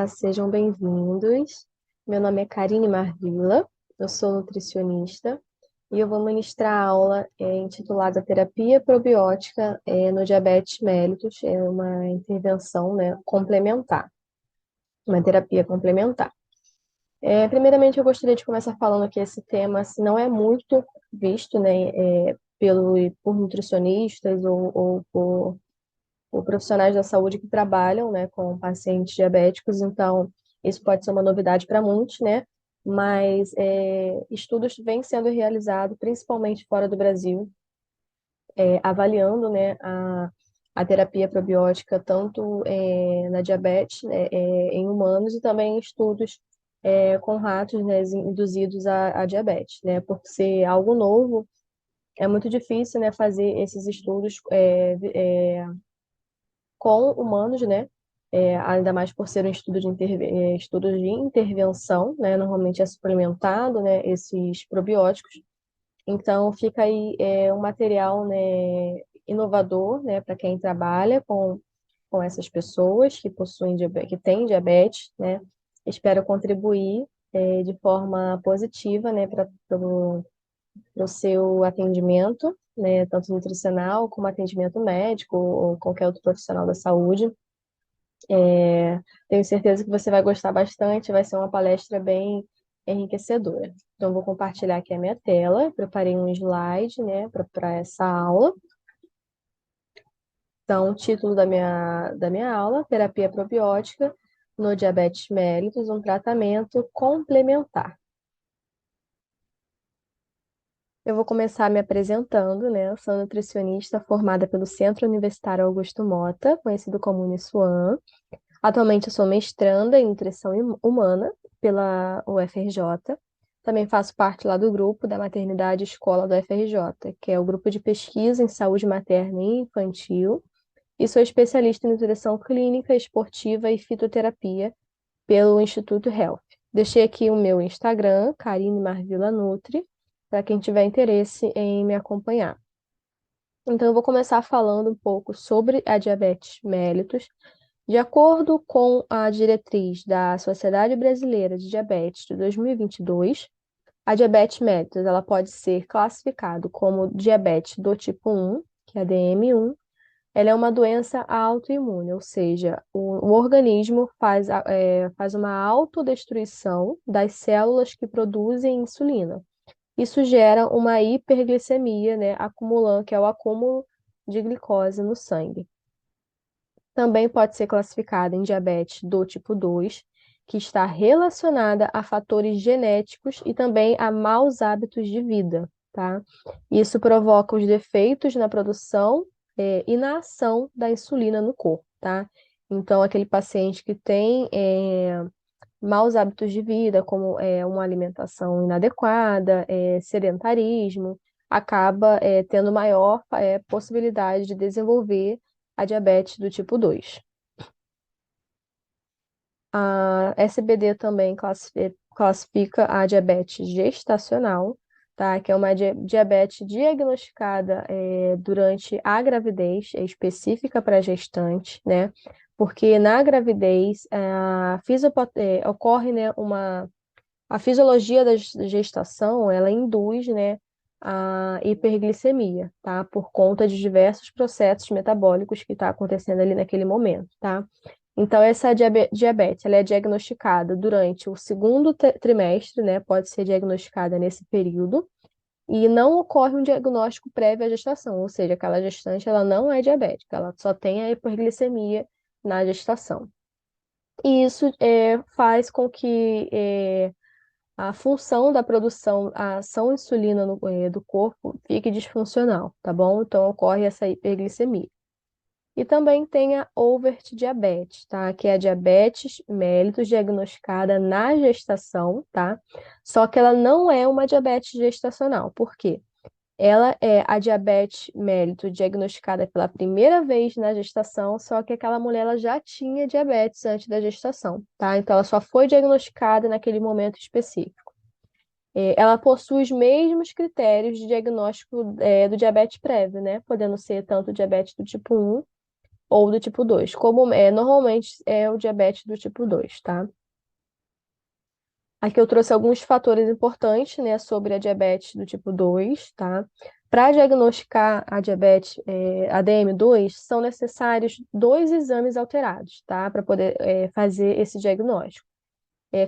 sejam bem-vindos. Meu nome é Karine Marvila, eu sou nutricionista e eu vou ministrar a aula intitulada Terapia Probiótica no Diabetes mellitus, é uma intervenção, né, complementar, uma terapia complementar. Primeiramente, eu gostaria de começar falando que esse tema assim, não é muito visto, né, por nutricionistas ou por profissionais da saúde que trabalham, né, com pacientes diabéticos, então isso pode ser uma novidade para muitos, né? Mas estudos vêm sendo realizados, principalmente fora do Brasil, avaliando, né, a terapia probiótica tanto na diabetes, né, em humanos e também estudos com ratos, né, induzidos à diabetes, né? Por ser algo novo, é muito difícil, né, fazer esses estudos com humanos, né? Ainda mais por ser um estudo estudo de intervenção, né? Normalmente é suplementado, né? Esses probióticos. Então, fica aí um material, né? Inovador, né? Para quem trabalha com essas pessoas que que têm diabetes, né? Espero contribuir de forma positiva, né? Para o seu atendimento, né? Tanto nutricional como atendimento médico ou qualquer outro profissional da saúde. Tenho certeza que você vai gostar bastante, vai ser uma palestra bem enriquecedora. Então, vou compartilhar aqui a minha tela, preparei um slide, né, para essa aula. Então, o título da minha aula, Terapia Probiótica no Diabetes mellitus, um tratamento complementar. Eu vou começar me apresentando, né? Eu sou nutricionista formada pelo Centro Universitário Augusto Mota, conhecido como Uniswan. Atualmente eu sou mestranda em nutrição humana pela UFRJ. Também faço parte lá do grupo da Maternidade Escola da UFRJ, que é o grupo de pesquisa em saúde materna e infantil. E sou especialista em nutrição clínica, esportiva e fitoterapia pelo Instituto Health. Deixei aqui o meu Instagram, Karine Marvila Nutri, para quem tiver interesse em me acompanhar. Então, eu vou começar falando um pouco sobre a diabetes mellitus. De acordo com a diretriz da Sociedade Brasileira de Diabetes de 2022, a diabetes mellitus ela pode ser classificada como diabetes do tipo 1, que é a DM1. Ela é uma doença autoimune, ou seja, o organismo faz uma autodestruição das células que produzem insulina. Isso gera uma hiperglicemia, né, acumulando, que é o acúmulo de glicose no sangue. Também pode ser classificada em diabetes do tipo 2, que está relacionada a fatores genéticos e também a maus hábitos de vida, tá? Isso provoca os defeitos na produção, e na ação da insulina no corpo, tá? Então, aquele paciente que tem maus hábitos de vida, como uma alimentação inadequada, sedentarismo, acaba tendo maior possibilidade de desenvolver a diabetes do tipo 2. A SBD também classifica a diabetes gestacional, tá? Que é uma diabetes diagnosticada durante a gravidez, é específica para gestante, né? Porque na gravidez ocorre, né, a fisiologia da gestação, ela induz, né, a hiperglicemia, tá? Por conta de diversos processos metabólicos que está acontecendo ali naquele momento, tá? Então, essa diabetes, ela é diagnosticada durante o segundo trimestre, né? Pode ser diagnosticada nesse período, e não ocorre um diagnóstico prévio à gestação, ou seja, aquela gestante, ela não é diabética, ela só tem a hiperglicemia na gestação. E isso faz com que a função da produção, a ação insulina do corpo fique disfuncional, tá bom? Então ocorre essa hiperglicemia. E também tem a overt diabetes, tá? Que é a diabetes mellitus diagnosticada na gestação, tá? Só que ela não é uma diabetes gestacional. Por quê? Ela é a diabetes mellitus diagnosticada pela primeira vez na gestação, só que aquela mulher ela já tinha diabetes antes da gestação, tá? Então ela só foi diagnosticada naquele momento específico. Ela possui os mesmos critérios de diagnóstico do diabetes prévio, né? Podendo ser tanto diabetes do tipo 1 ou do tipo 2. Normalmente é o diabetes do tipo 2, tá? Aqui eu trouxe alguns fatores importantes, né, sobre a diabetes do tipo 2, tá? Para diagnosticar a diabetes, ADM2, são necessários dois exames alterados, tá? Para poder fazer esse diagnóstico.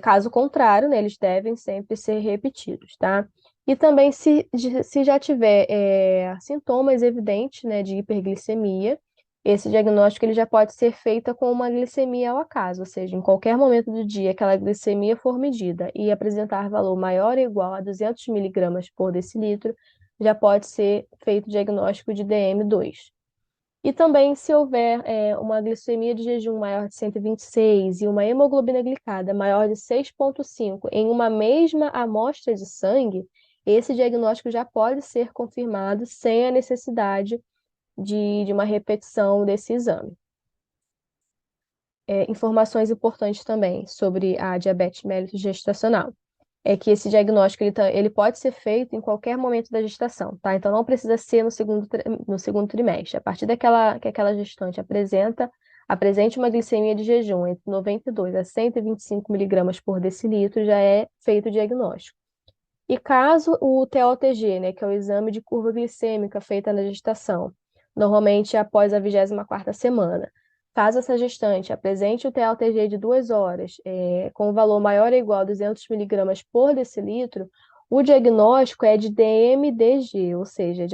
Caso contrário, né, eles devem sempre ser repetidos, tá? E também se já tiver sintomas evidentes, né, de hiperglicemia, esse diagnóstico ele já pode ser feito com uma glicemia ao acaso, ou seja, em qualquer momento do dia aquela glicemia for medida e apresentar valor maior ou igual a 200 miligramas por decilitro, já pode ser feito o diagnóstico de DM2. E também, se houver uma glicemia de jejum maior de 126 e uma hemoglobina glicada maior de 6,5 em uma mesma amostra de sangue, esse diagnóstico já pode ser confirmado sem a necessidade de uma repetição desse exame. Informações importantes também sobre a diabetes mellitus gestacional é que esse diagnóstico ele pode ser feito em qualquer momento da gestação, tá? Então não precisa ser no segundo trimestre. A partir que aquela gestante apresente uma glicemia de jejum entre 92 a 125 miligramas por decilitro, já é feito o diagnóstico. E caso o TOTG, né, que é o exame de curva glicêmica feita na gestação, normalmente após a 24ª semana, caso essa gestante apresente o TOTG de 2 horas, com valor maior ou igual a 200 miligramas por decilitro, o diagnóstico é de DMDG, ou seja,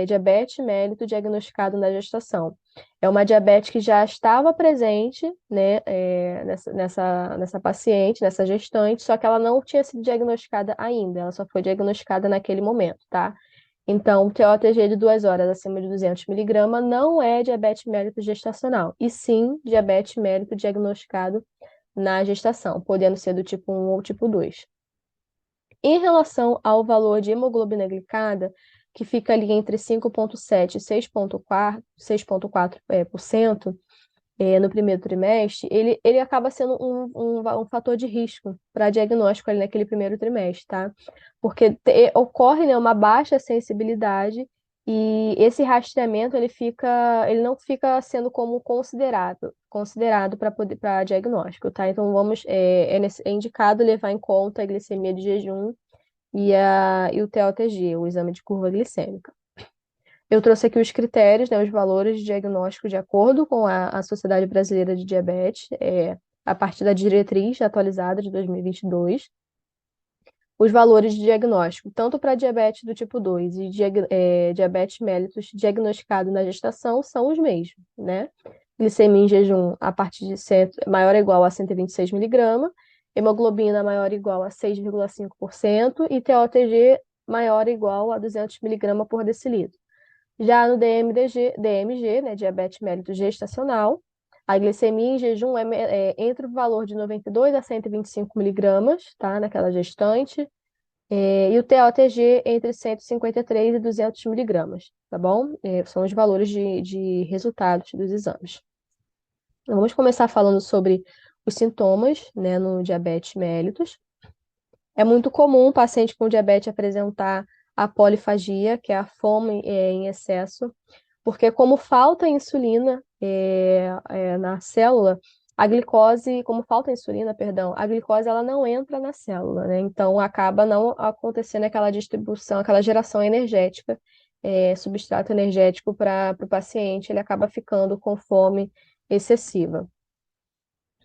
diabetes mellitus diagnosticado na gestação. É uma diabetes que já estava presente, né, nessa paciente, nessa gestante, só que ela não tinha sido diagnosticada ainda, ela só foi diagnosticada naquele momento, tá? Então, o TOTG de 2 horas acima de 200 miligramas não é diabetes mellitus gestacional, e sim diabetes mellitus diagnosticado na gestação, podendo ser do tipo 1 ou tipo 2. Em relação ao valor de hemoglobina glicada, que fica ali entre 5,7% e 6,4%, no primeiro trimestre, ele acaba sendo um fator de risco para diagnóstico ali naquele primeiro trimestre, tá? Porque ocorre, né, uma baixa sensibilidade e esse rastreamento ele não fica sendo como considerado para diagnóstico, tá? Então é indicado levar em conta a glicemia de jejum e o TOTG, o exame de curva glicêmica. Eu trouxe aqui os critérios, né, os valores de diagnóstico de acordo com a Sociedade Brasileira de Diabetes, a partir da diretriz atualizada de 2022. Os valores de diagnóstico, tanto para diabetes do tipo 2 e diabetes mellitus diagnosticado na gestação, são os mesmos, né? Glicemia em jejum a partir de maior ou igual a 126 miligramas, hemoglobina maior ou igual a 6,5% e TOTG maior ou igual a 200 miligramas por decilitro. Já no DMG, né, diabetes mellitus gestacional, a glicemia em jejum é entre o valor de 92 a 125 miligramas, tá, naquela gestante, e o TOTG entre 153 e 200 miligramas, tá bom? São os valores de resultados dos exames. Então, vamos começar falando sobre os sintomas, né, no diabetes mellitus. É muito comum o paciente com diabetes apresentar a polifagia, que é a fome em excesso, porque como falta insulina na célula, a glicose, como falta insulina, perdão, a glicose ela não entra na célula, né? Então acaba não acontecendo aquela distribuição, aquela geração energética, substrato energético para o paciente, ele acaba ficando com fome excessiva.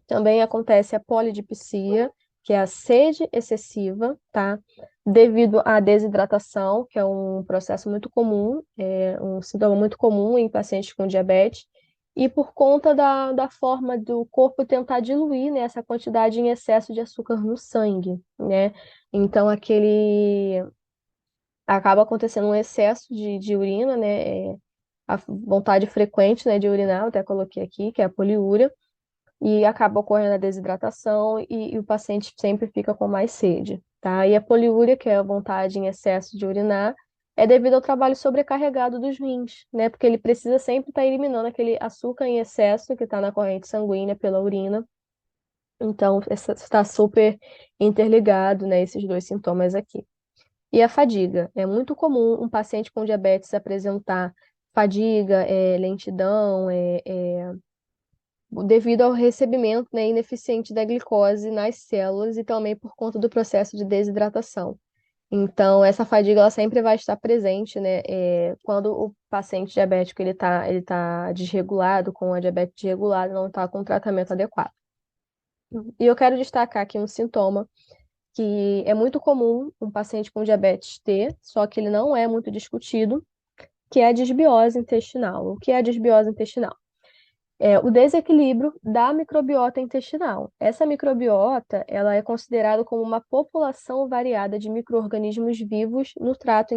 Também acontece a polidipsia, que é a sede excessiva, tá? Devido à desidratação, que é um processo muito comum, um sintoma muito comum em pacientes com diabetes, e por conta da forma do corpo tentar diluir, né, essa quantidade em excesso de açúcar no sangue, né? Então, acaba acontecendo um excesso de urina, né? A vontade frequente, né, de urinar, eu até coloquei aqui, que é a poliúria, e acaba ocorrendo a desidratação e o paciente sempre fica com mais sede, tá? E a poliúria, que é a vontade em excesso de urinar, é devido ao trabalho sobrecarregado dos rins, né? Porque ele precisa sempre estar eliminando aquele açúcar em excesso que está na corrente sanguínea pela urina. Então, está super interligado, né, esses dois sintomas aqui. E a fadiga. É muito comum um paciente com diabetes apresentar fadiga, lentidão, devido ao recebimento, né, ineficiente da glicose nas células e também por conta do processo de desidratação. Então, essa fadiga ela sempre vai estar presente, né? Quando o paciente diabético ele tá desregulado, com a diabetes desregulada, não está com o tratamento adequado. E eu quero destacar aqui um sintoma que é muito comum um paciente com diabetes ter, só que ele não é muito discutido, que é a disbiose intestinal. O que é a disbiose intestinal? É o desequilíbrio da microbiota intestinal. Essa microbiota, ela é considerada como uma população variada de micro-organismos vivos no trato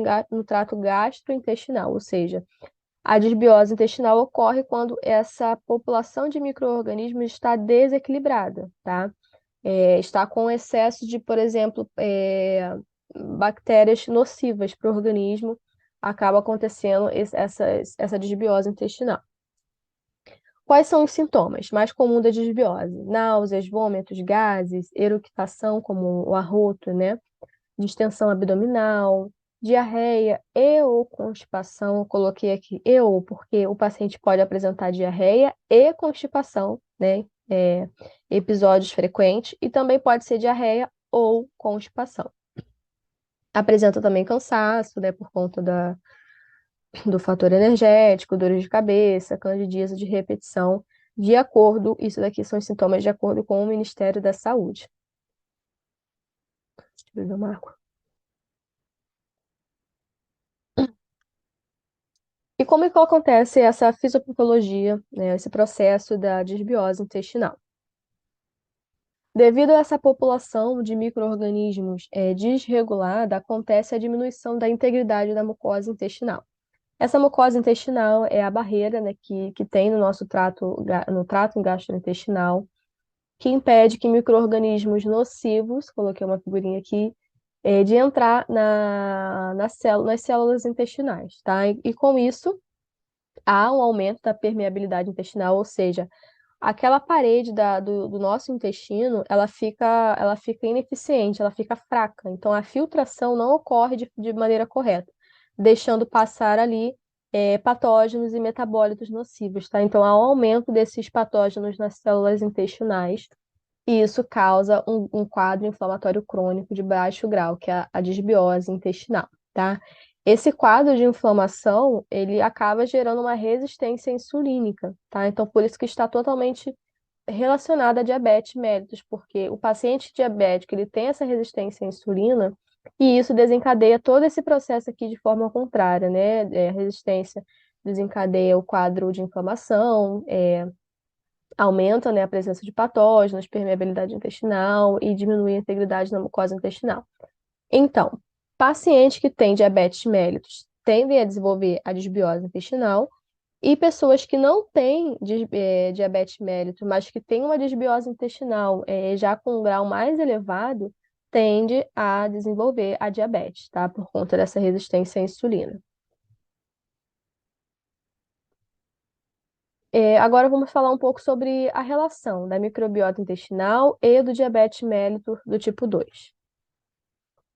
gastrointestinal, ou seja, a disbiose intestinal ocorre quando essa população de micro-organismos está desequilibrada, tá? Está com excesso de, por exemplo, bactérias nocivas para o organismo, acaba acontecendo essa disbiose intestinal. Quais são os sintomas mais comuns da disbiose? Náuseas, vômitos, gases, eructação, como o arroto, né? Distensão abdominal, diarreia e ou constipação. Eu coloquei aqui e ou porque o paciente pode apresentar diarreia e constipação, né? Episódios frequentes, e também pode ser diarreia ou constipação. Apresenta também cansaço, né? Por conta do fator energético, dores de cabeça, candidíase de repetição, isso daqui são os sintomas de acordo com o Ministério da Saúde. Deixa eu ver o marco. E como é que acontece essa fisiopatologia, né, esse processo da disbiose intestinal? Devido a essa população de micro-organismos desregulada, acontece a diminuição da integridade da mucosa intestinal. Essa mucosa intestinal é a barreira, né, que tem no nosso no trato gastrointestinal, que impede que micro-organismos nocivos, coloquei uma figurinha aqui, de entrar nas células intestinais, tá? E com isso, há um aumento da permeabilidade intestinal, ou seja, aquela parede do nosso intestino, ela fica ineficiente, ela fica fraca. Então, a filtração não ocorre de maneira correta, deixando passar ali patógenos e metabólitos nocivos, tá? Então, há um aumento desses patógenos nas células intestinais, e isso causa um quadro inflamatório crônico de baixo grau, que é a disbiose intestinal, tá? Esse quadro de inflamação, ele acaba gerando uma resistência insulínica, tá? Então, por isso que está totalmente relacionada a diabetes mellitus, porque o paciente diabético, ele tem essa resistência à insulina, e isso desencadeia todo esse processo aqui de forma contrária, né? A resistência desencadeia o quadro de inflamação, aumenta, né, a presença de patógenos, permeabilidade intestinal e diminui a integridade da mucosa intestinal. Então, pacientes que têm diabetes mellitus tendem a desenvolver a disbiose intestinal, e pessoas que não têm diabetes mellitus, mas que têm uma disbiose intestinal já com um grau mais elevado, tende a desenvolver a diabetes, tá? Por conta dessa resistência à insulina. Agora vamos falar um pouco sobre a relação da microbiota intestinal e do diabetes mellitus do tipo 2.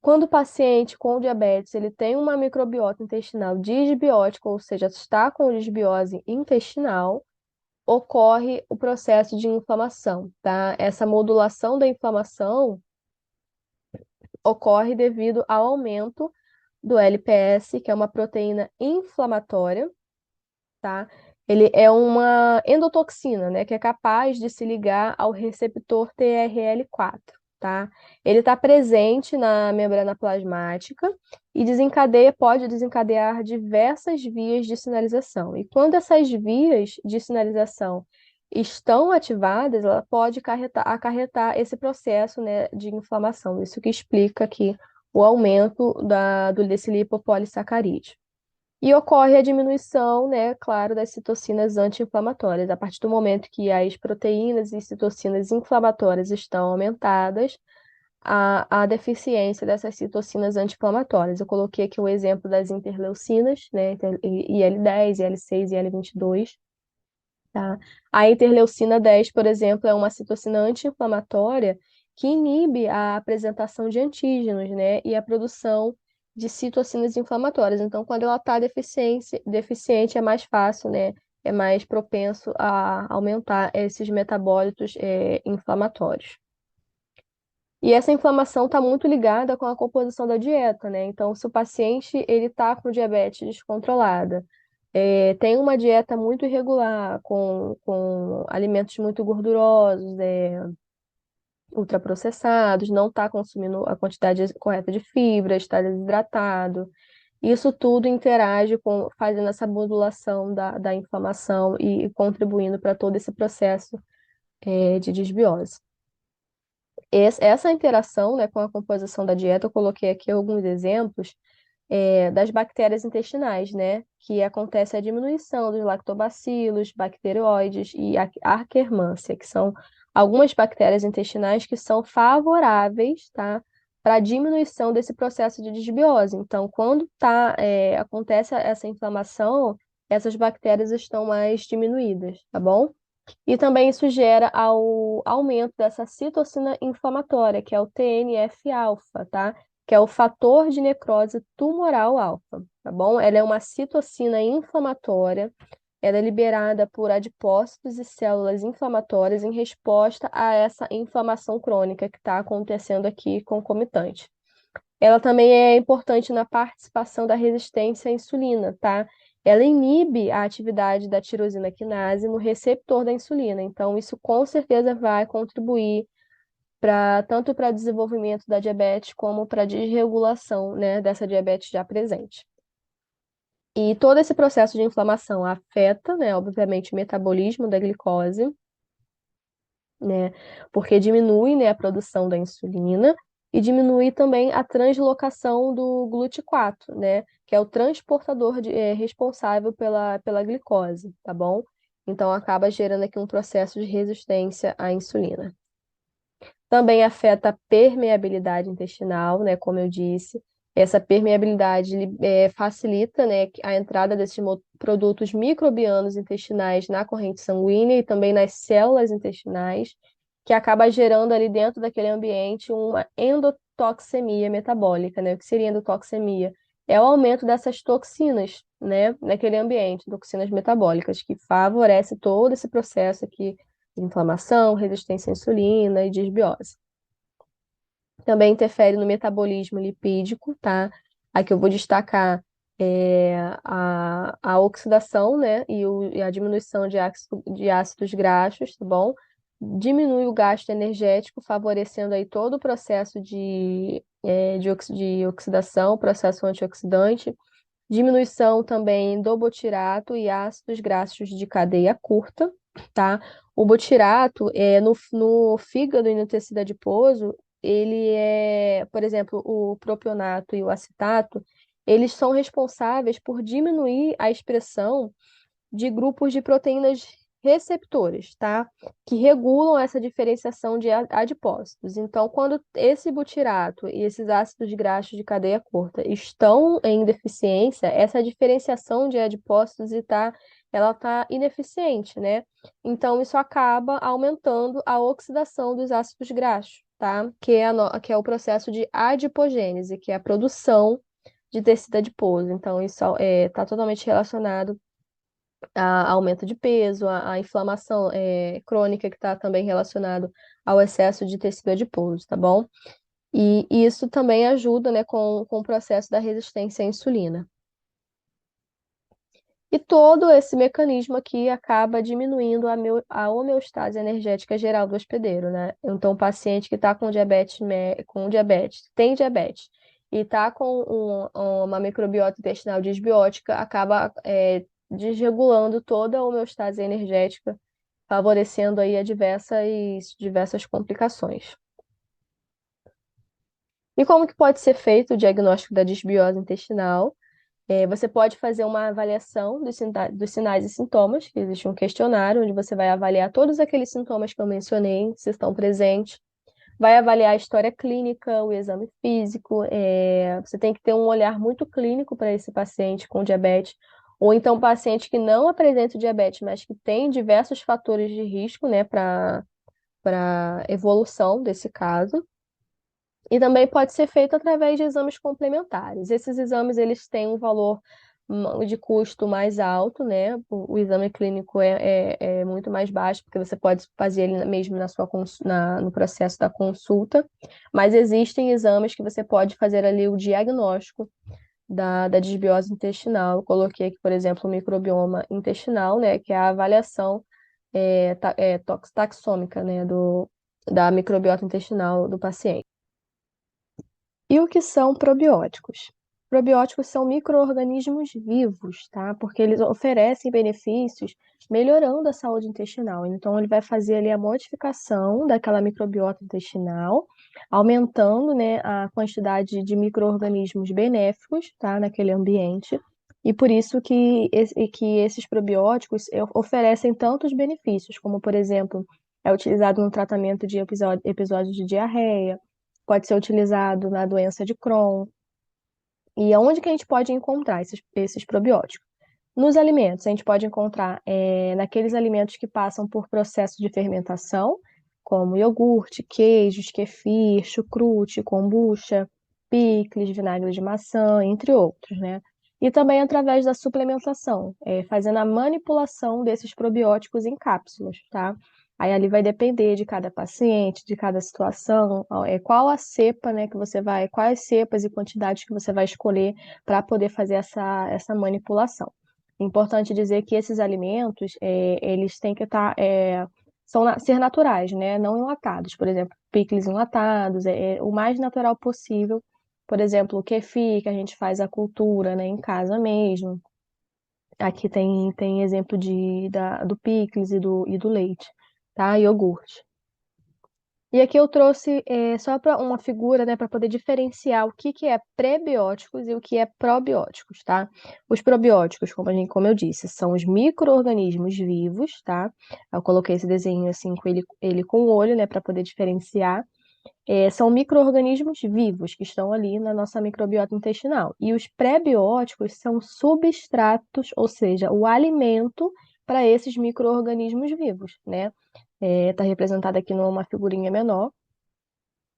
Quando o paciente com diabetes ele tem uma microbiota intestinal disbiótica, ou seja, está com disbiose intestinal, ocorre o processo de inflamação, tá? Essa modulação da inflamação ocorre devido ao aumento do LPS, que é uma proteína inflamatória, tá? Ele é uma endotoxina, né, que é capaz de se ligar ao receptor TRL4, tá? Ele está presente na membrana plasmática e pode desencadear diversas vias de sinalização. E quando essas vias de sinalização estão ativadas, ela pode acarretar esse processo, né, de inflamação. Isso que explica aqui o aumento desse lipopolissacarídeo. E ocorre a diminuição, né, claro, das citocinas anti-inflamatórias. A partir do momento que as proteínas e citocinas inflamatórias estão aumentadas, a deficiência dessas citocinas anti-inflamatórias. Eu coloquei aqui o exemplo das interleucinas, né, IL-10, IL-6 e IL-22. Tá? A interleucina 10, por exemplo, é uma citocina anti-inflamatória que inibe a apresentação de antígenos, né, e a produção de citocinas inflamatórias. Então, quando ela está deficiente, é mais fácil, né? É mais propenso a aumentar esses metabólitos inflamatórios. E essa inflamação está muito ligada com a composição da dieta, né? Então, se o paciente ele está com diabetes descontrolada, tem uma dieta muito irregular, com alimentos muito gordurosos, ultraprocessados, não está consumindo a quantidade correta de fibras, está desidratado. Isso tudo interage fazendo essa modulação da inflamação e contribuindo para todo esse processo, de desbiose. Essa interação, né, com a composição da dieta, eu coloquei aqui alguns exemplos, das bactérias intestinais, né, que acontece a diminuição dos lactobacilos, bacteroides e a Akkermansia, que são algumas bactérias intestinais que são favoráveis, tá, para a diminuição desse processo de desbiose. Então, quando acontece essa inflamação, essas bactérias estão mais diminuídas, tá bom? E também isso gera ao aumento dessa citocina inflamatória, que é o TNF-alfa, tá? Que é o fator de necrose tumoral alfa, tá bom? Ela é uma citocina inflamatória, ela é liberada por adipócitos e células inflamatórias em resposta a essa inflamação crônica que está acontecendo aqui concomitante. Ela também é importante na participação da resistência à insulina, tá? Ela inibe a atividade da tirosina quinase no receptor da insulina. Então, isso com certeza vai contribuir tanto para o desenvolvimento da diabetes como para a desregulação, né, dessa diabetes já presente. E todo esse processo de inflamação afeta, né, obviamente, o metabolismo da glicose, né? Porque diminui, né, a produção da insulina e diminui também a translocação do GLUT4, né? Que é o transportador responsável pela glicose, tá bom? Então acaba gerando aqui um processo de resistência à insulina. Também afeta a permeabilidade intestinal, né? Como eu disse. Essa permeabilidade facilita, né, a entrada desses produtos microbianos intestinais na corrente sanguínea e também nas células intestinais, que acaba gerando ali dentro daquele ambiente uma endotoxemia metabólica, né? O que seria endotoxemia? É o aumento dessas toxinas, né, naquele ambiente, toxinas metabólicas, que favorece todo esse processo aqui de inflamação, resistência à insulina e desbiose. Também interfere no metabolismo lipídico, tá? Aqui eu vou destacar a oxidação, né? E a diminuição de ácidos graxos, tá bom? Diminui o gasto energético, favorecendo aí todo o processo de oxidação, processo antioxidante. Diminuição também do butirato e ácidos graxos de cadeia curta, tá? O butirato, no fígado e no tecido adiposo, por exemplo, o propionato e o acetato, eles são responsáveis por diminuir a expressão de grupos de proteínas receptores, tá? Que regulam essa diferenciação de adipócitos. Então, quando esse butirato e esses ácidos graxos de cadeia curta estão em deficiência, essa diferenciação de adipócitos ela tá ineficiente, né? Então, isso acaba aumentando a oxidação dos ácidos graxos, tá? Que é o processo de adipogênese, que é a produção de tecido adiposo. Então, isso está totalmente relacionado a aumento de peso, a inflamação crônica que está também relacionado ao excesso de tecido adiposo, tá bom? E isso também ajuda, né, com o processo da resistência à insulina. E todo esse mecanismo aqui acaba diminuindo a homeostase energética geral do hospedeiro, né? Então, o paciente que está tem diabetes, e está com uma microbiota intestinal disbiótica, acaba desregulando toda a homeostase energética, favorecendo aí a diversas complicações. E como que pode ser feito o diagnóstico da disbiose intestinal? Você pode fazer uma avaliação dos sinais e sintomas, que existe um questionário onde você vai avaliar todos aqueles sintomas que eu mencionei, se estão presentes. Vai avaliar a história clínica, o exame físico. Você tem que ter um olhar muito clínico para esse paciente com diabetes, ou então paciente que não apresenta o diabetes, mas que tem diversos fatores de risco, né, para evolução desse caso. E também pode ser feito através de exames complementares. Esses exames, eles têm um valor de custo mais alto, né? O exame clínico é muito mais baixo, porque você pode fazer ele mesmo na sua, no processo da consulta, mas existem exames que você pode fazer ali o diagnóstico da desbiose intestinal. Eu coloquei aqui, por exemplo, o microbioma intestinal, né? Que é a avaliação taxômica, né? Da microbiota intestinal do paciente. E o que são probióticos? Probióticos são micro-organismos vivos, tá? Porque eles oferecem benefícios melhorando a saúde intestinal. Então, ele vai fazer ali a modificação daquela microbiota intestinal, aumentando, né, a quantidade de micro-organismos benéficos, tá, naquele ambiente. E por isso que esses probióticos oferecem tantos benefícios, como, por exemplo, é utilizado no tratamento de episódios de diarreia, pode ser utilizado na doença de Crohn. E aonde que a gente pode encontrar esses probióticos? Nos alimentos, a gente pode encontrar naqueles alimentos que passam por processo de fermentação, como iogurte, queijos, kefir, chucrute, kombucha, picles, vinagre de maçã, entre outros, né? E também através da suplementação, fazendo a manipulação desses probióticos em cápsulas, tá? Aí ali vai depender de cada paciente, de cada situação, qual a cepa, né, que você vai, quais cepas e quantidades que você vai escolher para poder fazer essa manipulação. Importante dizer que esses alimentos, eles têm que ser naturais, né? Não enlatados. Por exemplo, picles enlatados, o mais natural possível. Por exemplo, o kefir, que a gente faz a cultura, né, em casa mesmo. Aqui tem exemplo do picles e do leite, tá? Iogurte. E aqui eu trouxe só para uma figura, né, para poder diferenciar o que é prebióticos e o que é probióticos, tá? Os probióticos, como eu disse, são os micro-organismos vivos, tá? Eu coloquei esse desenho assim com ele com o olho, né, para poder diferenciar. São micro-organismos vivos que estão ali na nossa microbiota intestinal. E os prebióticos são substratos, ou seja, o alimento para esses micro-organismos vivos, né? Está representado aqui numa figurinha menor.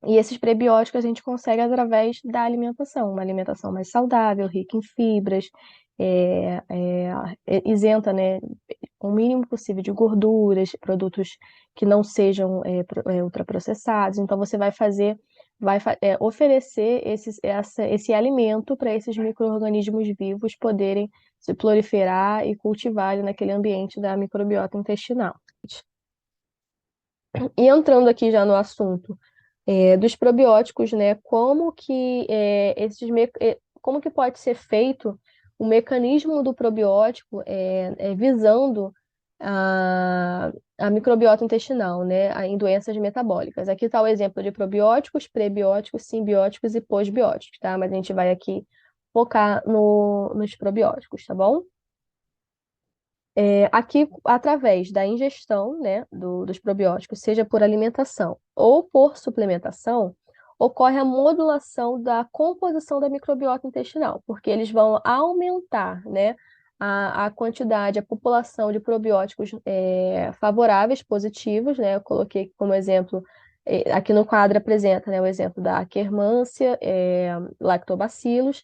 E esses prebióticos a gente consegue através da alimentação, uma alimentação mais saudável, rica em fibras, isenta, né, o mínimo possível de gorduras, produtos que não sejam ultraprocessados. Então você vai oferecer esse alimento para esses micro-organismos vivos poderem se proliferar e cultivar ali naquele ambiente da microbiota intestinal. E entrando aqui já no assunto dos probióticos, né? Como que pode ser feito o mecanismo do probiótico visando a microbiota intestinal, né? Em doenças metabólicas. Aqui está o exemplo de probióticos, prebióticos, simbióticos e posbióticos, tá? Mas a gente vai aqui focar nos probióticos, tá bom? Aqui, através da ingestão, né, dos probióticos, seja por alimentação ou por suplementação, ocorre a modulação da composição da microbiota intestinal, porque eles vão aumentar, né, a quantidade, a população de probióticos favoráveis, positivos, né? Eu coloquei como exemplo, aqui no quadro apresenta, né, o exemplo da Akkermansia, lactobacillus,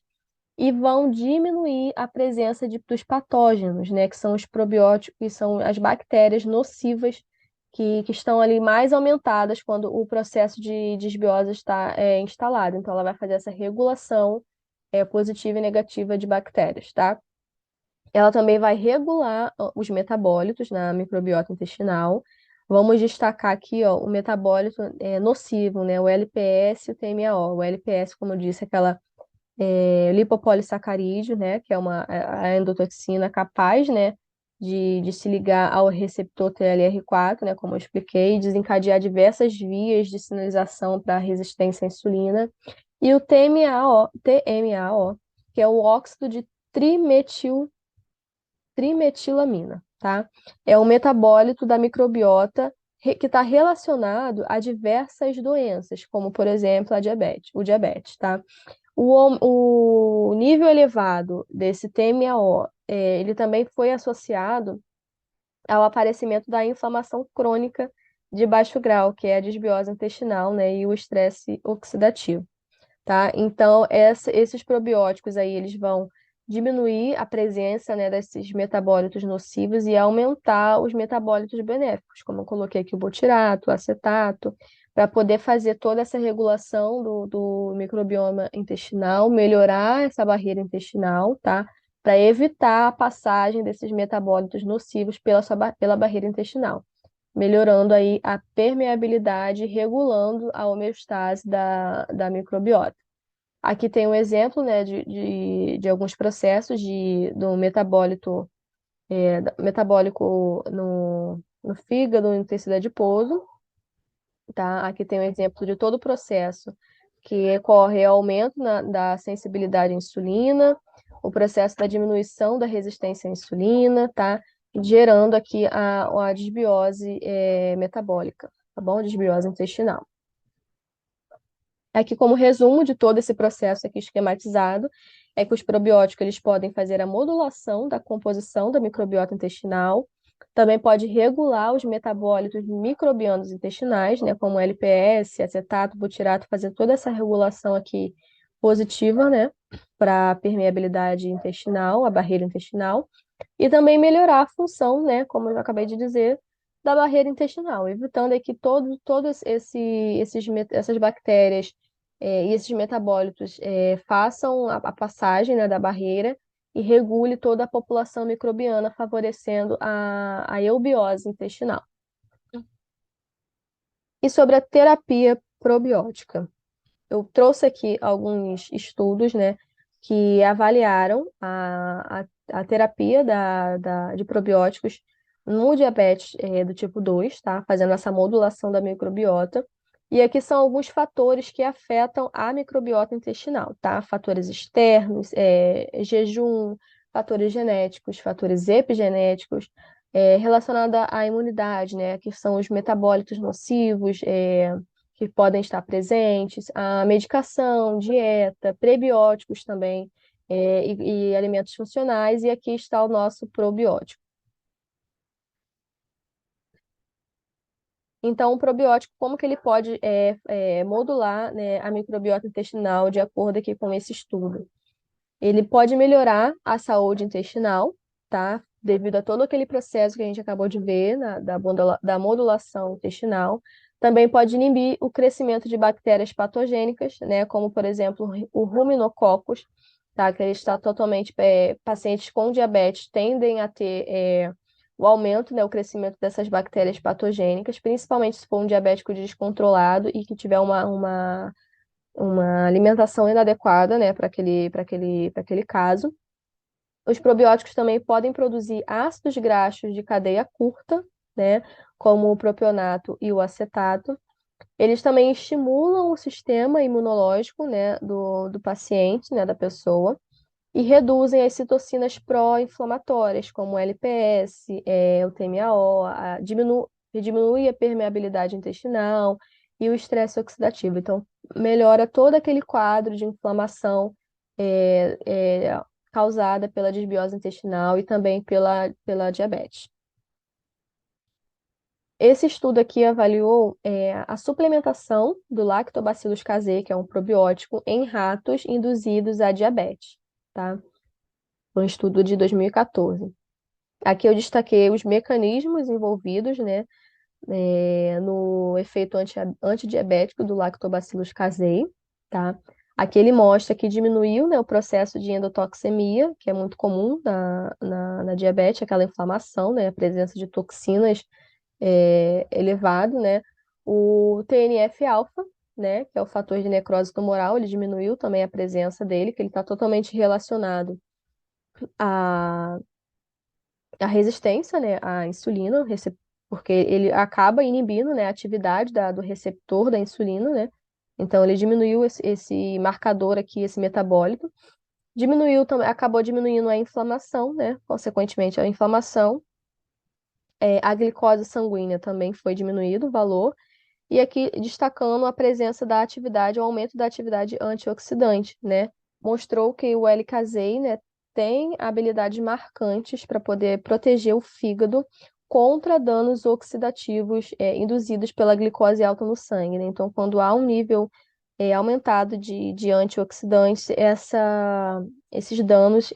e vão diminuir a presença dos patógenos, né, que são os probióticos, que são as bactérias nocivas que estão ali mais aumentadas quando o processo de desbiose está instalado. Então, ela vai fazer essa regulação positiva e negativa de bactérias, tá? Ela também vai regular os metabólitos na microbiota intestinal. Vamos destacar aqui, ó, o metabólito nocivo, né, o LPS e o TMAO. O LPS, como eu disse, é aquela lipopolissacarídeo, né, que é a endotoxina capaz, né, de se ligar ao receptor TLR4, né, como eu expliquei, e desencadear diversas vias de sinalização para a resistência à insulina. E o TMAO, que é o óxido de trimetilamina, tá? É um metabólito da microbiota que está relacionado a diversas doenças, como, por exemplo, o diabetes, tá? O nível elevado desse TMAO, ele também foi associado ao aparecimento da inflamação crônica de baixo grau, que é a desbiose intestinal, né, e o estresse oxidativo, tá? Então, esses probióticos aí, eles vão diminuir a presença, né, desses metabólitos nocivos e aumentar os metabólitos benéficos, como eu coloquei aqui o butirato, o acetato, para poder fazer toda essa regulação do microbioma intestinal, melhorar essa barreira intestinal, tá? Para evitar a passagem desses metabólitos nocivos pela barreira intestinal, melhorando aí a permeabilidade, regulando a homeostase da microbiota. Aqui tem um exemplo, né, de alguns processos do metabólico no fígado, no tecido adiposo, tá? Aqui tem um exemplo de todo o processo que ocorre aumento da sensibilidade à insulina, o processo da diminuição da resistência à insulina, tá? Gerando aqui a desbiose metabólica, tá bom? Desbiose intestinal. Aqui, como resumo de todo esse processo aqui esquematizado, é que os probióticos eles podem fazer a modulação da composição da microbiota intestinal, também pode regular os metabólitos microbianos intestinais, né, como LPS, acetato, butirato, fazer toda essa regulação aqui positiva, né, para a permeabilidade intestinal, a barreira intestinal, e também melhorar a função, né, como eu já acabei de dizer, da barreira intestinal, evitando aí que todos essas bactérias e esses metabólitos façam a passagem, né, da barreira e regule toda a população microbiana, favorecendo a eubiose intestinal. E sobre a terapia probiótica, eu trouxe aqui alguns estudos, né, que avaliaram a terapia de probióticos no diabetes do tipo 2, tá? Fazendo essa modulação da microbiota. E aqui são alguns fatores que afetam a microbiota intestinal, tá? Fatores externos, jejum, fatores genéticos, fatores epigenéticos, relacionado à imunidade, né? Que são os metabólitos nocivos, que podem estar presentes, a medicação, dieta, prebióticos também, e alimentos funcionais, e aqui está o nosso probiótico. Então, o probiótico, como que ele pode modular, né, a microbiota intestinal de acordo aqui com esse estudo? Ele pode melhorar a saúde intestinal, tá? Devido a todo aquele processo que a gente acabou de ver da modulação intestinal. Também pode inibir o crescimento de bactérias patogênicas, né? Como, por exemplo, o ruminococcus, tá? Que ele está totalmente... pacientes com diabetes tendem a ter o aumento, né? O crescimento dessas bactérias patogênicas, principalmente se for um diabético descontrolado e que tiver uma alimentação inadequada, né, para aquele caso. Os probióticos também podem produzir ácidos graxos de cadeia curta, né, como o propionato e o acetato. Eles também estimulam o sistema imunológico, né, do paciente, né, da pessoa, e reduzem as citocinas pró-inflamatórias, como o LPS, o TMAO, diminui a permeabilidade intestinal e o estresse oxidativo. Então, melhora todo aquele quadro de inflamação é, é, causada pela desbiose intestinal e também pela diabetes. Esse estudo aqui avaliou a suplementação do Lactobacillus casei, que é um probiótico, em ratos induzidos a diabetes, tá? Um estudo de 2014. Aqui eu destaquei os mecanismos envolvidos, né, no efeito antidiabético do Lactobacillus casei, tá? Aqui ele mostra que diminuiu, né, o processo de endotoxemia, que é muito comum na diabetes, aquela inflamação, né, a presença de toxinas elevado, né? O TNF-alfa, né, que é o fator de necrose tumoral, ele diminuiu também a presença dele, que ele está totalmente relacionado à, à resistência, né, à insulina, porque ele acaba inibindo, né, a atividade do receptor da insulina, né? Então ele diminuiu esse marcador aqui, esse metabólito. Diminuiu também, acabou diminuindo a inflamação, né? Consequentemente, a inflamação. A glicose sanguínea também foi diminuído o valor. E aqui destacando a presença da atividade, o aumento da atividade antioxidante, né? Mostrou que o L-casei, né, tem habilidades marcantes para poder proteger o fígado contra danos oxidativos induzidos pela glicose alta no sangue, né? Então, quando há um nível aumentado de antioxidantes, esses danos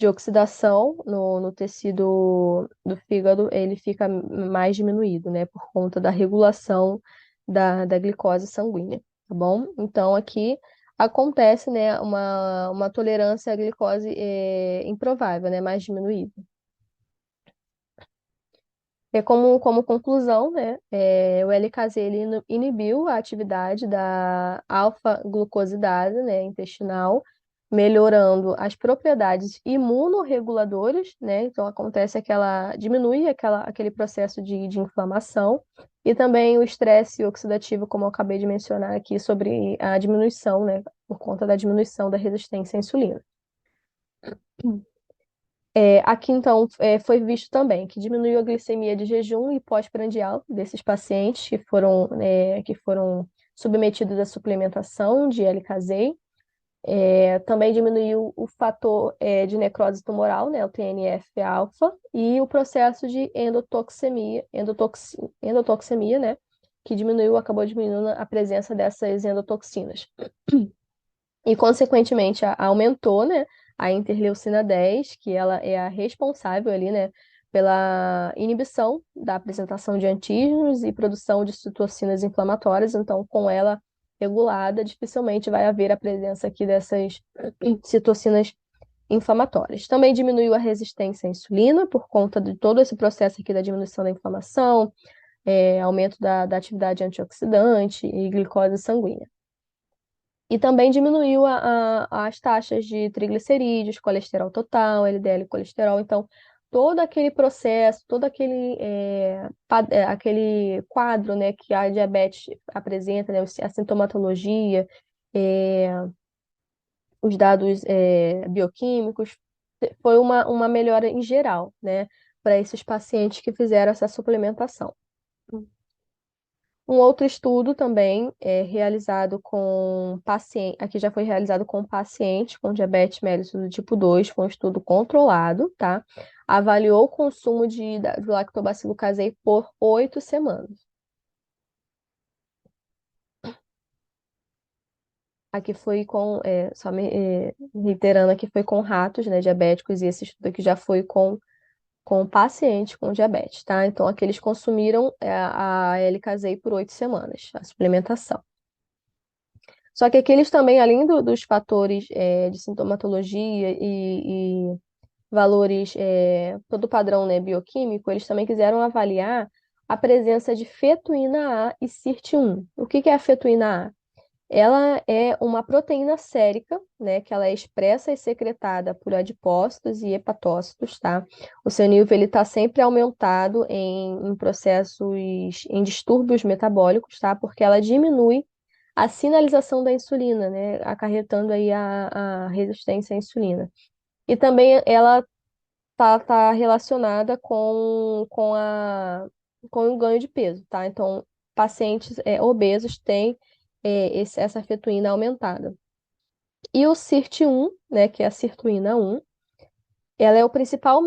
de oxidação no tecido do fígado, ele fica mais diminuído, né? Por conta da regulação da glicose sanguínea, tá bom? Então, aqui acontece, né, uma tolerância à glicose improvável, né? Mais diminuída. Como conclusão, né, o LKZ ele inibiu a atividade da alfa-glucosidase, né, intestinal, melhorando as propriedades imunorreguladoras, né, então diminui aquele processo de inflamação, e também o estresse oxidativo, como eu acabei de mencionar aqui, sobre a diminuição, né, por conta da diminuição da resistência à insulina. Aqui, então, foi visto também que diminuiu a glicemia de jejum e pós-prandial desses pacientes que foram submetidos à suplementação de LKZ. Também diminuiu o fator de necrose tumoral, né, o TNF-alfa, e o processo de endotoxemia, né, que acabou diminuindo a presença dessas endotoxinas. E, consequentemente, aumentou, né, a interleucina 10, que ela é a responsável ali, né, pela inibição da apresentação de antígenos e produção de citocinas inflamatórias. Então, com ela regulada, dificilmente vai haver a presença aqui dessas citocinas inflamatórias. Também diminuiu a resistência à insulina por conta de todo esse processo aqui da diminuição da inflamação, aumento da atividade antioxidante e glicose sanguínea. E também diminuiu as taxas de triglicerídeos, colesterol total, LDL colesterol. Então, todo aquele processo, todo aquele quadro, né, que a diabetes apresenta, né, a sintomatologia, é, os dados bioquímicos, foi uma melhora em geral, né, para esses pacientes que fizeram essa suplementação. Um outro estudo também realizado com paciente, aqui já foi realizado com paciente com diabetes mellitus do tipo 2, foi um estudo controlado, tá? Avaliou o consumo de lactobacilo casei por 8 semanas. Aqui foi reiterando, aqui foi com ratos, né, diabéticos, e esse estudo aqui já foi com paciente com diabetes, tá? Então, aqui eles consumiram a L-Casei por 8 semanas, a suplementação. Só que aqui eles também, além dos fatores de sintomatologia e valores, todo o padrão, né, bioquímico, eles também quiseram avaliar a presença de fetoína A e SIRT1. O que que é a fetoína A? Ela é uma proteína sérica, né, que ela é expressa e secretada por adipócitos e hepatócitos, tá? O seu nível ele está sempre aumentado em processos, em distúrbios metabólicos, tá? Porque ela diminui a sinalização da insulina, né, acarretando aí a resistência à insulina. E também ela tá relacionada com o ganho de peso, tá? Então, pacientes obesos têm essa fetoína aumentada. E o SIRT1, né, que é a sirtuína 1, ela é o principal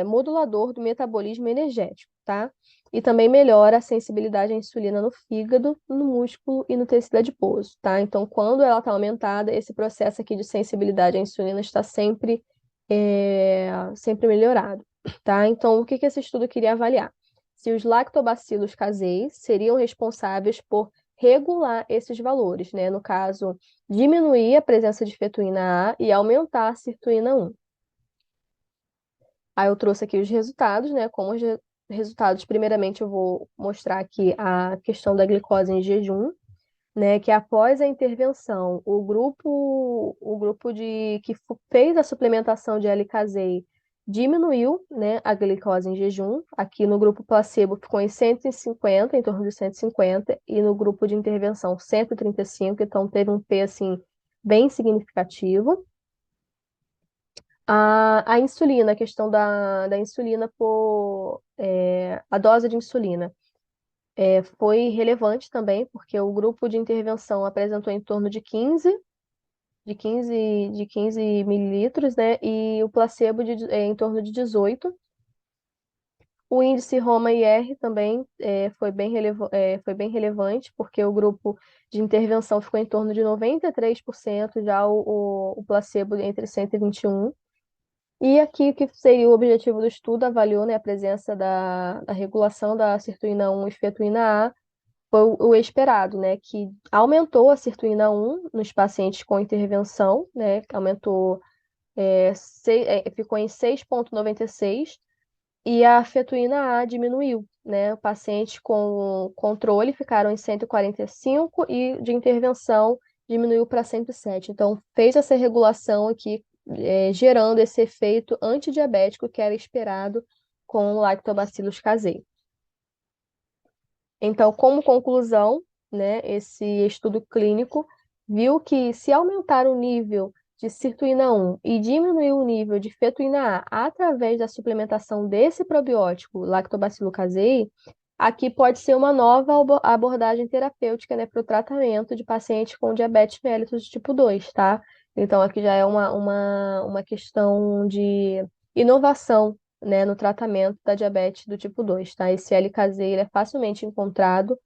modulador do metabolismo energético, tá? E também melhora a sensibilidade à insulina no fígado, no músculo e no tecido adiposo, tá? Então, quando ela está aumentada, esse processo aqui de sensibilidade à insulina está sempre melhorado, tá? Então, o que que esse estudo queria avaliar? Se os lactobacilos casei seriam responsáveis por regular esses valores, né? No caso, diminuir a presença de fetoína A e aumentar a sirtuína 1. Aí eu trouxe aqui os resultados, né? Como resultados, primeiramente eu vou mostrar aqui a questão da glicose em jejum, né? Que após a intervenção, o grupo que fez a suplementação de L-Casei diminuiu, né, a glicose em jejum. Aqui no grupo placebo ficou em 150, em torno de 150, e no grupo de intervenção 135, então teve um P assim bem significativo. A insulina, a questão da insulina a dose de insulina foi relevante também, porque o grupo de intervenção apresentou em torno de 15 mililitros, né? E o placebo em torno de 18. O índice Roma-IR também foi bem relevante, porque o grupo de intervenção ficou em torno de 93%, já o placebo entre 121. E aqui, o que seria o objetivo do estudo, avaliou, né, a presença da regulação da sirtuína 1 e fetoína A, foi o esperado, né, que aumentou a sirtuína 1 nos pacientes com intervenção, né, que aumentou, ficou em 6,96, e a fetoína A diminuiu, né, o paciente com controle ficaram em 145 e de intervenção diminuiu para 107. Então, fez essa regulação aqui, gerando esse efeito antidiabético que era esperado com o Lactobacillus casei. Então, como conclusão, né, esse estudo clínico viu que se aumentar o nível de sirtuína 1 e diminuir o nível de fetoína A através da suplementação desse probiótico, Lactobacillus casei, aqui pode ser uma nova abordagem terapêutica, né, para o tratamento de pacientes com diabetes mellitus de tipo 2, tá? Então, aqui já é uma questão de inovação, né, no tratamento da diabetes do tipo 2, tá? Esse L-casein, ele é facilmente encontrado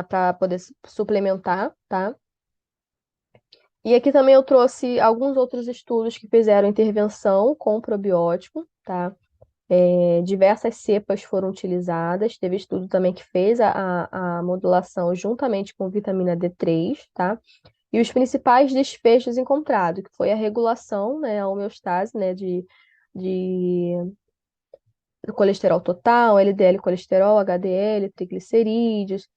para poder suplementar, tá? E aqui também eu trouxe alguns outros estudos que fizeram intervenção com probiótico, tá? Diversas cepas foram utilizadas, teve estudo também que fez a modulação juntamente com vitamina D3, tá? E os principais desfechos encontrados, que foi a regulação, né, a homeostase, né, de do colesterol total, LDL colesterol, HDL, triglicerídeos,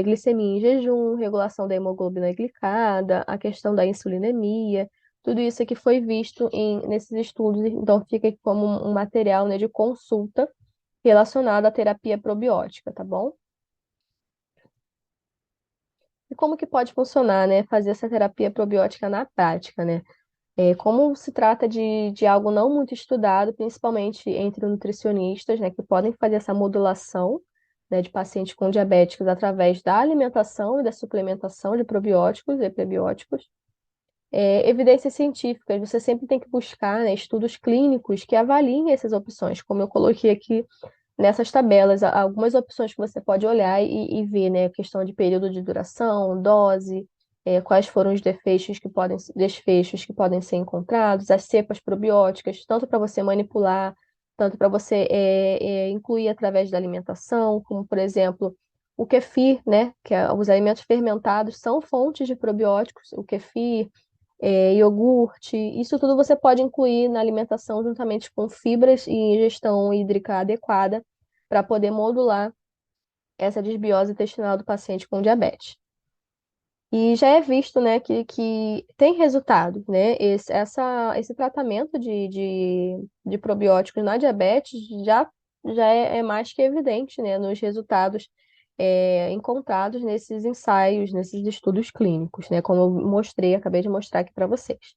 glicemia em jejum, regulação da hemoglobina glicada, a questão da insulinemia, tudo isso aqui foi visto nesses estudos, então fica aqui como um material, né, de consulta relacionado à terapia probiótica, tá bom? E como que pode funcionar, né, fazer essa terapia probiótica na prática, né? Como se trata de algo não muito estudado, principalmente entre nutricionistas, né, que podem fazer essa modulação, né, de pacientes com diabéticos através da alimentação e da suplementação de probióticos e prebióticos. Evidências científicas, você sempre tem que buscar, né, estudos clínicos que avaliem essas opções, como eu coloquei aqui nessas tabelas, algumas opções que você pode olhar e ver, né, a questão de período de duração, dose, quais foram os desfechos que podem ser encontrados, as cepas probióticas, tanto para você manipular, tanto para você incluir através da alimentação, como, por exemplo, o kefir, né, os alimentos fermentados são fontes de probióticos, o kefir, iogurte, isso tudo você pode incluir na alimentação juntamente com fibras e ingestão hídrica adequada para poder modular essa desbiose intestinal do paciente com diabetes. E já é visto, né, que tem resultado, né? Esse tratamento de probióticos na diabetes já é mais que evidente, né, nos resultados encontrados nesses ensaios, nesses estudos clínicos, né? Como eu mostrei, acabei de mostrar aqui para vocês.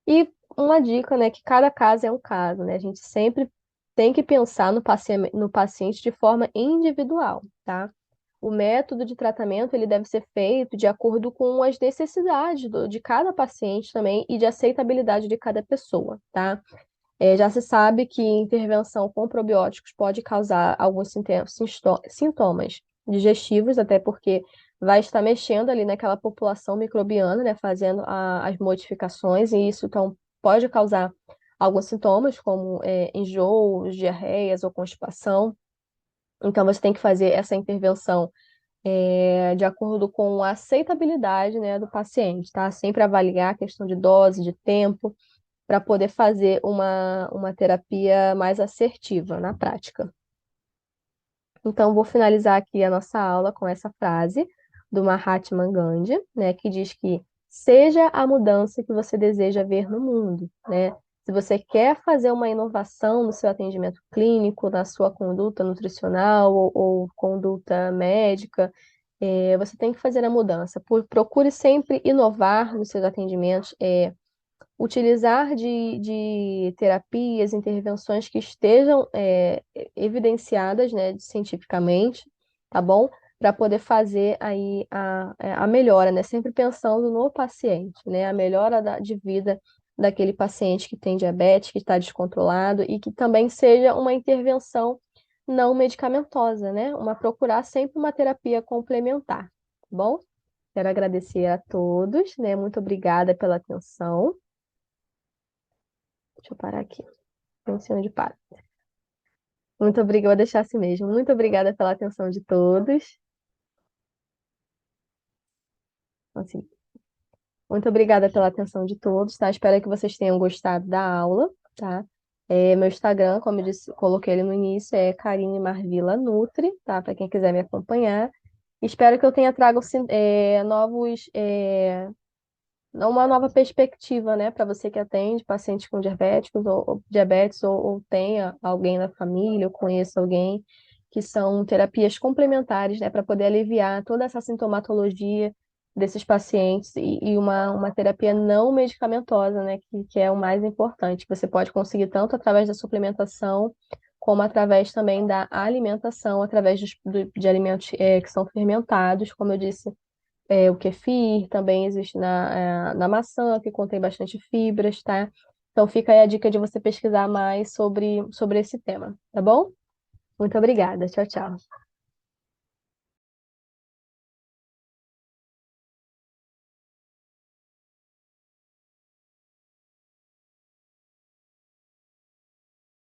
E uma dica, né, que cada caso é um caso, né? A gente sempre tem que pensar no paciente de forma individual, tá? O método de tratamento ele deve ser feito de acordo com as necessidades de cada paciente também e de aceitabilidade de cada pessoa, tá? Já se sabe que intervenção com probióticos pode causar alguns sintomas digestivos, até porque vai estar mexendo ali naquela população microbiana, né, fazendo as modificações, e isso então pode causar alguns sintomas, como enjoo, diarreias ou constipação. Então você tem que fazer essa intervenção de acordo com a aceitabilidade, né, do paciente, tá? Sempre avaliar a questão de dose, de tempo para poder fazer uma terapia mais assertiva na prática. Então, vou finalizar aqui a nossa aula com essa frase do Mahatma Gandhi, né, que diz que seja a mudança que você deseja ver no mundo, né? Se você quer fazer uma inovação no seu atendimento clínico, na sua conduta nutricional ou conduta médica, você tem que fazer a mudança. Procure sempre inovar nos seus atendimentos, utilizar de terapias, intervenções que estejam evidenciadas, né, cientificamente, tá bom? Para poder fazer aí a melhora, né? Sempre pensando no paciente, né? A melhora de vida daquele paciente que tem diabetes, que está descontrolado, e que também seja uma intervenção não medicamentosa, né? Procurar sempre uma terapia complementar, tá bom? Quero agradecer a todos, né? Muito obrigada pela atenção. Deixa eu parar aqui. Não sei onde para. Muito obrigada, vou deixar assim mesmo. Muito obrigada pela atenção de todos. Assim, muito obrigada pela atenção de todos, tá? Espero que vocês tenham gostado da aula, tá? Meu Instagram, como eu disse, coloquei ele no início, é Karine Marvila Nutri, tá? Para quem quiser me acompanhar. Espero que eu tenha trago novos, uma nova perspectiva, né, para você que atende pacientes com diabéticos ou diabetes ou tenha alguém na família ou conheça alguém que são terapias complementares, né, para poder aliviar toda essa sintomatologia desses pacientes e uma terapia não medicamentosa, né, que é o mais importante. Você pode conseguir tanto através da suplementação como através também da alimentação, através de alimentos que são fermentados, como eu disse, o kefir também existe na maçã, que contém bastante fibras, tá? Então fica aí a dica de você pesquisar mais sobre esse tema, tá bom? Muito obrigada. Tchau, tchau.